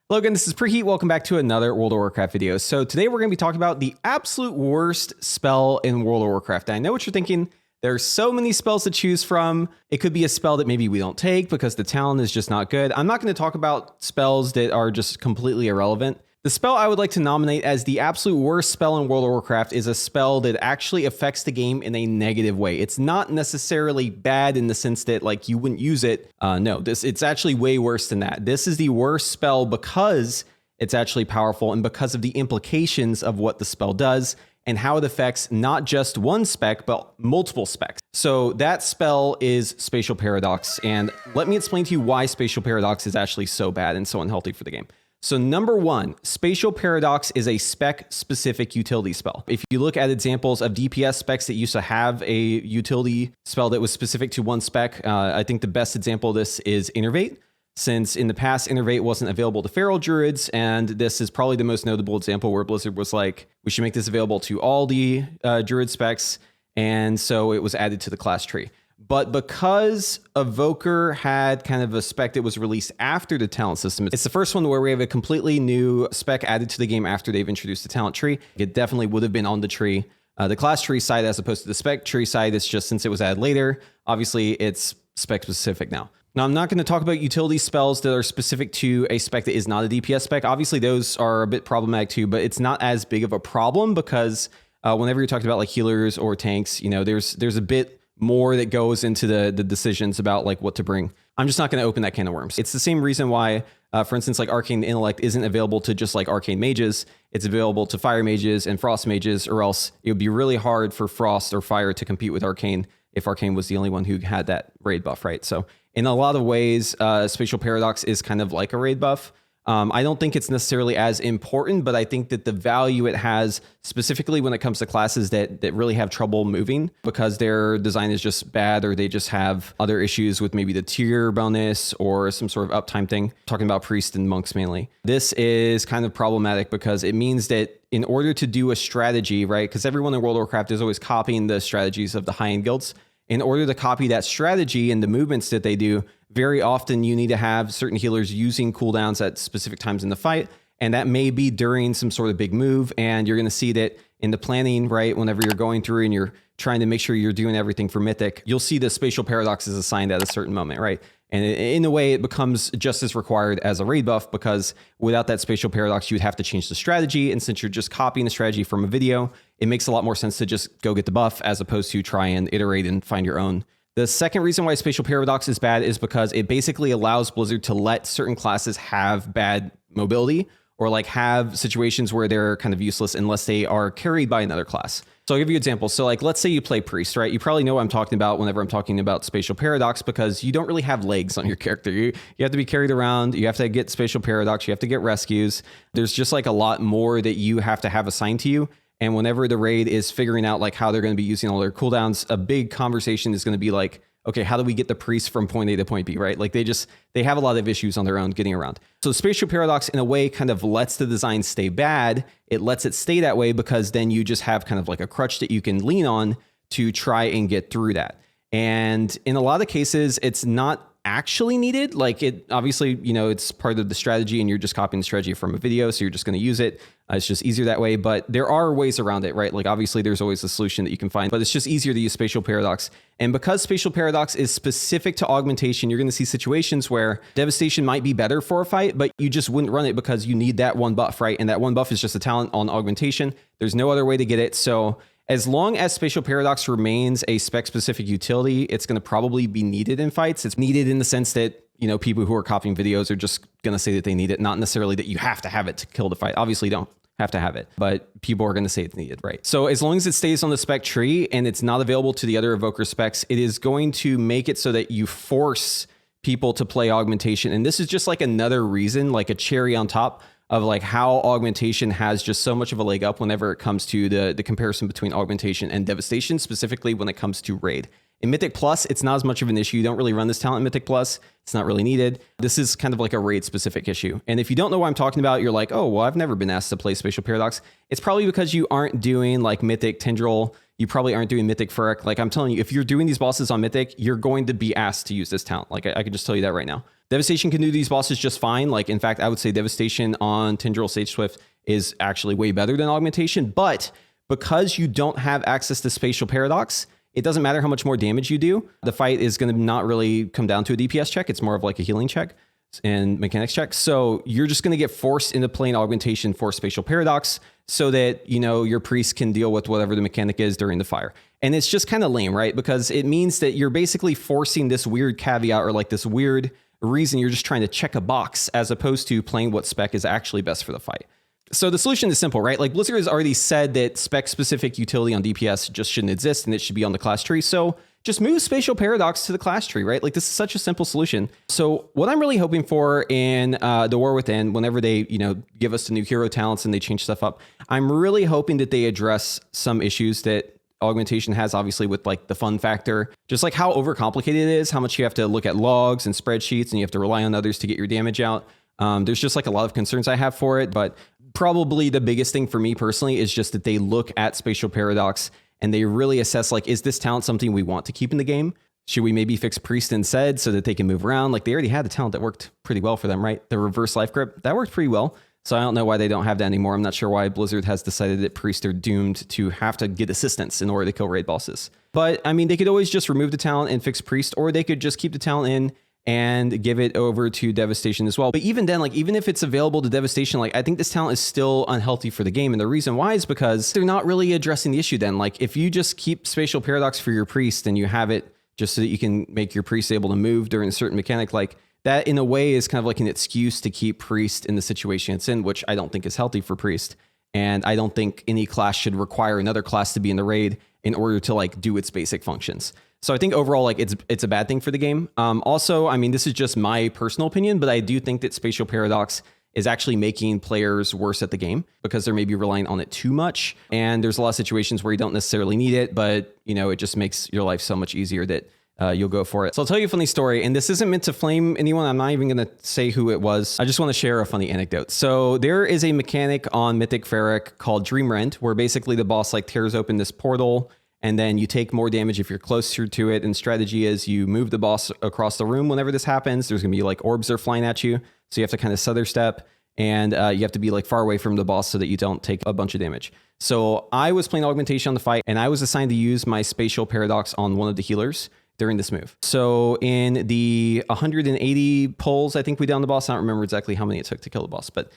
Hello again, this is Preheat. Welcome back to another World of Warcraft video. So today we're going to be talking about the absolute worst spell in World of Warcraft. And I know what you're thinking. There's so many spells to choose from. It could be a spell that maybe we don't take because the talent is just not good. I'm not going to talk about spells that are just completely irrelevant. The spell I would like to nominate as the absolute worst spell in World of Warcraft is a spell that actually affects the game in a negative way. It's not necessarily bad in the sense that like you wouldn't use it. No, it's actually way worse than that. This is the worst spell because it's actually powerful and because of the implications of what the spell does and how it affects not just one spec, but multiple specs. So that spell is Spatial Paradox. And let me explain to you why Spatial Paradox is actually so bad and so unhealthy for the game. So number one, Spatial Paradox is a spec-specific utility spell. If you look at examples of DPS specs that used to have a utility spell that was specific to one spec, I think the best example of this is Innervate, since in the past, Innervate wasn't available to Feral Druids, and this is probably the most notable example where Blizzard was like, we should make this available to all the Druid specs, and so it was added to the class tree. But because Evoker had kind of a spec that was released after the talent system, it's the first one where we have a completely new spec added to the game after they've introduced the talent tree. It definitely would have been on the tree, the class tree side, as opposed to the spec tree side. It's just since it was added later, obviously it's spec specific now. Now, I'm not going to talk about utility spells that are specific to a spec that is not a DPS spec. Obviously, those are a bit problematic too, but it's not as big of a problem because whenever you're talking about like healers or tanks, you know, there's a bit more that goes into the decisions about like what to bring. I'm just not going to open that can of worms. It's the same reason why, for instance, like Arcane Intellect isn't available to just like Arcane Mages. It's available to Fire Mages and Frost Mages, or else it would be really hard for Frost or Fire to compete with Arcane if Arcane was the only one who had that raid buff, right? So in a lot of ways, Spatial Paradox is kind of like a raid buff. I don't think it's necessarily as important, but I think that the value it has, specifically when it comes to classes that really have trouble moving because their design is just bad, or they just have other issues with maybe the tier bonus or some sort of uptime thing. Talking about priests and monks mainly. This is kind of problematic because it means that in order to do a strategy, right? Because everyone in World of Warcraft is always copying the strategies of the high-end guilds. In order to copy that strategy and the movements that they do, very often you need to have certain healers using cooldowns at specific times in the fight. And that may be during some sort of big move. And you're going to see that in the planning, right? Whenever you're going through and you're trying to make sure you're doing everything for Mythic, you'll see the Spatial Paradox is assigned at a certain moment, right? And in a way, it becomes just as required as a raid buff because without that Spatial Paradox, you'd have to change the strategy. And since you're just copying the strategy from a video, it makes a lot more sense to just go get the buff as opposed to try and iterate and find your own. The second reason why Spatial Paradox is bad is because it basically allows Blizzard to let certain classes have bad mobility or like have situations where they're kind of useless unless they are carried by another class. So I'll give you an example. So like, let's say you play Priest, right? You probably know what I'm talking about whenever I'm talking about Spatial Paradox because you don't really have legs on your character. You have to be carried around. You have to get Spatial Paradox. You have to get rescues. There's just like a lot more that you have to have assigned to you. And whenever the raid is figuring out like how they're going to be using all their cooldowns, a big conversation is going to be like, okay, how do we get the priest from point A to point B, right? Like they have a lot of issues on their own getting around. So Spatial Paradox in a way kind of lets the design stay bad. It lets it stay that way because then you just have kind of like a crutch that you can lean on to try and get through that. And in a lot of cases, it's not actually needed. Like it obviously, you know, it's part of the strategy and you're just copying the strategy from a video. So you're just going to use it. It's just easier that way, but there are ways around it, right? Like obviously there's always a solution that you can find, but it's just easier to use Spatial Paradox. And because Spatial Paradox is specific to augmentation, you're going to see situations where devastation might be better for a fight, but you just wouldn't run it because you need that one buff, right? And that one buff is just a talent on augmentation. There's no other way to get it. So as long as Spatial Paradox remains a spec-specific utility, it's going to probably be needed in fights. It's needed in the sense that, you know, people who are copying videos are just going to say that they need it, not necessarily that you have to have it to kill the fight. Obviously, you don't have to have it, but people are going to say it's needed, right? So as long as it stays on the spec tree and it's not available to the other Evoker specs, it is going to make it so that you force people to play augmentation. And this is just like another reason, like a cherry on top of like how augmentation has just so much of a leg up whenever it comes to the comparison between augmentation and devastation, specifically when it comes to raid. In Mythic Plus, it's not as much of an issue. You don't really run this talent in Mythic Plus. It's not really needed. This is kind of like a raid specific issue. And if you don't know what I'm talking about, you're like, oh, well, I've never been asked to play Spatial Paradox. It's probably because you aren't doing like Mythic Tendril, you probably aren't doing Mythic Ferric. Like I'm telling you, if you're doing these bosses on Mythic, you're going to be asked to use this talent. Like I can just tell you that right now. Devastation can do these bosses just fine. Like in fact, I would say Devastation on Tindral Sage Swift is actually way better than Augmentation. But because you don't have access to Spatial Paradox, it doesn't matter how much more damage you do. The fight is going to not really come down to a DPS check. It's more of like a healing check and mechanics check. So you're just going to get forced into playing Augmentation for Spatial Paradox so that, you know, your priest can deal with whatever the mechanic is during the fire. And it's just kind of lame, right? Because it means that you're basically forcing this weird caveat or like this weird reason you're just trying to check a box as opposed to playing what spec is actually best for the fight. So the solution is simple, right? Like Blizzard has already said that spec-specific utility on DPS just shouldn't exist and it should be on the class tree. So just move Spatial Paradox to the class tree, right? Like this is such a simple solution. So what I'm really hoping for in the War Within, whenever they, you know, give us the new hero talents and they change stuff up, I'm really hoping that they address some issues that Augmentation has, obviously, with like the fun factor, just like how overcomplicated it is, how much you have to look at logs and spreadsheets and you have to rely on others to get your damage out. There's just like a lot of concerns I have for it, but probably the biggest thing for me personally is just that they look at Spatial Paradox and they really assess like, is this talent something we want to keep in the game? Should we maybe fix Priest instead so that they can move around? Like they already had a talent that worked pretty well for them, right? The reverse life grip, that worked pretty well. So I don't know why they don't have that anymore. I'm not sure why Blizzard has decided that Priests are doomed to have to get assistance in order to kill raid bosses. But I mean, they could always just remove the talent and fix Priest, or they could just keep the talent in and give it over to Devastation as well. But even then, like even if it's available to Devastation, like I think this talent is still unhealthy for the game. And the reason why is because they're not really addressing the issue then. Like if you just keep Spatial Paradox for your Priest and you have it just so that you can make your Priest able to move during a certain mechanic, like that in a way is kind of like an excuse to keep Priest in the situation it's in, which I don't think is healthy for Priest. And I don't think any class should require another class to be in the raid in order to like do its basic functions. So I think overall, like it's a bad thing for the game. Also, I mean, this is just my personal opinion, but I do think that Spatial Paradox is actually making players worse at the game because they're maybe relying on it too much. And there's a lot of situations where you don't necessarily need it, but you know, it just makes your life so much easier that you'll go for it. So I'll tell you a funny story, and this isn't meant to flame anyone. I'm not even going to say who it was. I just want to share a funny anecdote. So there is a mechanic on Mythic Ferric called Dream Rend, where basically the boss like tears open this portal and then you take more damage if you're closer to it. And strategy is you move the boss across the room whenever this happens. There's going to be like orbs are flying at you. So you have to kind of stutter step and you have to be like far away from the boss so that you don't take a bunch of damage. So I was playing Augmentation on the fight and I was assigned to use my Spatial Paradox on one of the healers during this move. So in the 180 pulls, I think we downed the boss. I don't remember exactly how many it took to kill the boss, but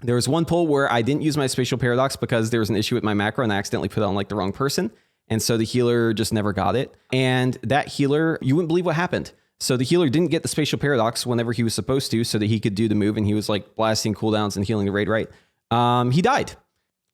there was one pull where I didn't use my Spatial Paradox because there was an issue with my macro and I accidentally put it on like the wrong person. And so the healer just never got it. And that healer, you wouldn't believe what happened. So the healer didn't get the Spatial Paradox whenever he was supposed to so that he could do the move and he was like blasting cooldowns and healing the raid right. He died.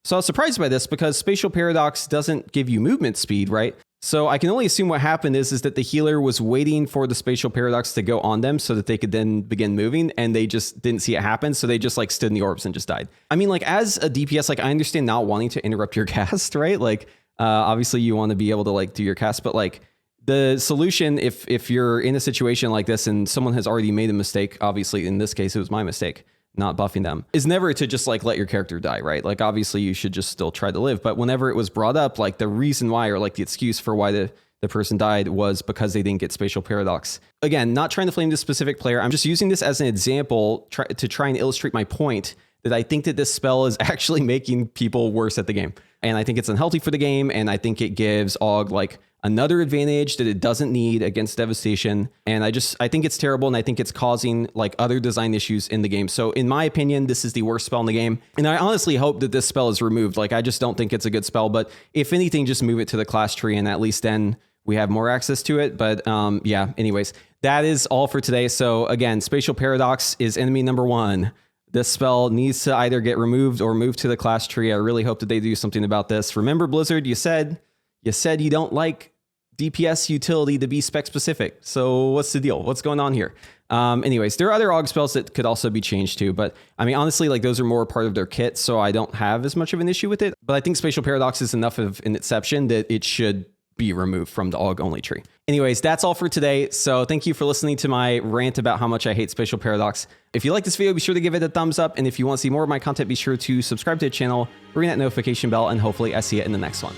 So I was surprised by this because Spatial Paradox doesn't give you movement speed, right? So I can only assume what happened is that the healer was waiting for the Spatial Paradox to go on them so that they could then begin moving, and they just didn't see it happen. So they just like stood in the orbs and just died. I mean, like as a DPS, like I understand not wanting to interrupt your cast, right? Like obviously you want to be able to like do your cast, but like the solution, if you're in a situation like this and someone has already made a mistake, obviously in this case it was my mistake, not buffing them, is never to just like let your character die, right? Like obviously you should just still try to live. But whenever it was brought up, like the reason why or like the excuse for why the person died was because they didn't get Spatial Paradox. Again, not trying to flame this specific player. I'm just using this as an example to try and illustrate my point that I think that this spell is actually making people worse at the game. And I think it's unhealthy for the game. And I think it gives AUG like another advantage that it doesn't need against Devastation. And I think it's terrible. And I think it's causing like other design issues in the game. So in my opinion, this is the worst spell in the game. And I honestly hope that this spell is removed. Like, I just don't think it's a good spell, but if anything, just move it to the class tree and at least then we have more access to it. But yeah, anyways, that is all for today. So again, Spatial Paradox is enemy number one. This spell needs to either get removed or moved to the class tree. I really hope that they do something about this. Remember, Blizzard, you said you don't like DPS utility to be spec specific. So what's the deal? What's going on here? Anyways, there are other AUG spells that could also be changed too. But I mean, honestly, like those are more part of their kit. So I don't have as much of an issue with it. But I think Spatial Paradox is enough of an exception that it should be removed from the AUG only tree. Anyways, that's all for today. So thank you for listening to my rant about how much I hate Spatial Paradox. If you like this video, be sure to give it a thumbs up. And if you want to see more of my content, be sure to subscribe to the channel, ring that notification bell, and hopefully I see you in the next one.